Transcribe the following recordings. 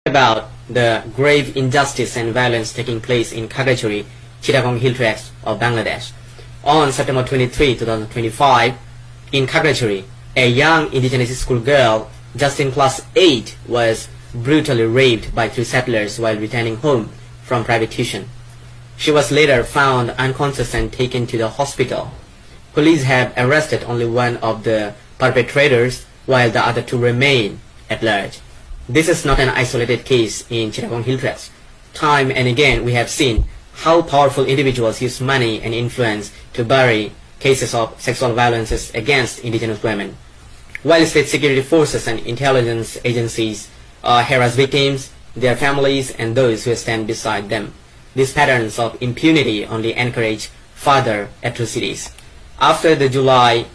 about the grave injustice and violence taking place in Khagrachari, Chittagong Hill Tracts of Bangladesh. On September 23, 2025, in Khagrachari, a young indigenous school girl just in class 8 was brutally raped by 3 settlers while returning home from private tuition. She was later found unconscious and taken to the hospital. Police have arrested only one of the perpetrators while the other 2 remain at large. This is not an isolated case in Chittagong Hill Tracts. Time and again we have seen how powerful individuals use money and influence to bury cases of sexual violences against indigenous women. While state security forces and intelligence agencies harass victims, their families and those who stand beside them, these patterns of impunity only encourage further atrocities. After the July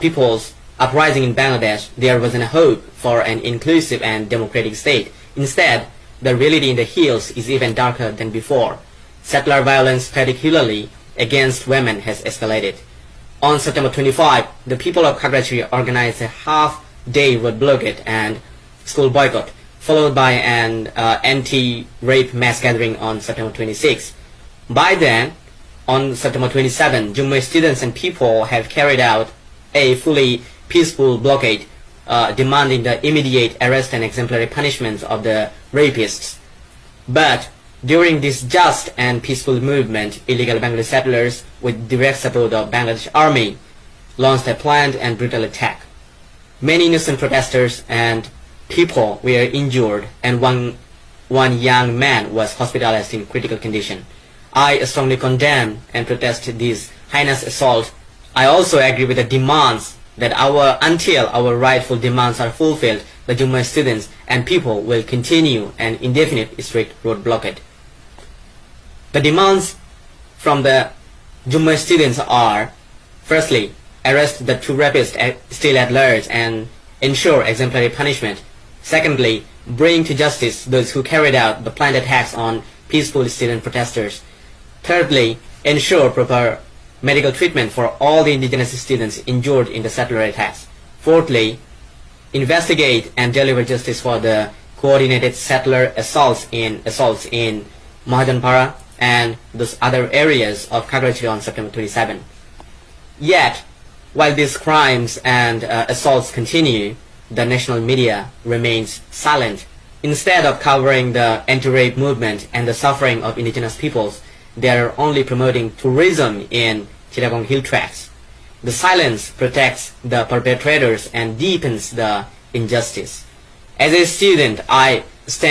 People's Uprising in Bangladesh, there wasn't a hope for an inclusive and democratic state. Instead, the reality in the hills is even darker than before. Settler violence, particularly against women, has escalated. On September 25, the people of Khagrachari organized a half-day road blockade and school boycott, followed by an anti-rape mass gathering on September 26. By then, on September 27, Jumma students and people have carried out a fully peaceful blockade demanding the immediate arrest and exemplary punishment of the rapists. But during this just and peaceful movement, illegal Bangladeshi settlers, with direct support of Bangladesh Army, launched a planned and brutal attack. Many innocent protesters and people were injured, and one young man was hospitalized in critical condition. I strongly condemn and protest this heinous assault. I also agree with the demands that until our rightful demands are fulfilled, the Jumma students and people will continue an indefinite strict road blockade. The demands from the Jumma students are: firstly, arrest the 2 rapists still at large and ensure exemplary punishment. Secondly, bring to justice those who carried out the planned attacks on peaceful student protesters. Thirdly, ensure proper medical treatment for all the indigenous students injured in the settler attacks. Fourthly, investigate and deliver justice for the coordinated settler assaults in Mahajanpara and those other areas of Khagrachari on September 27. Yet, while these crimes and assaults continue, the national media remains silent. Instead of covering the anti-rape movement and the suffering of indigenous peoples, they are only promoting tourism in Chittagong Hill Tracts. The silence protects the perpetrators and deepens the injustice. As a student, I stand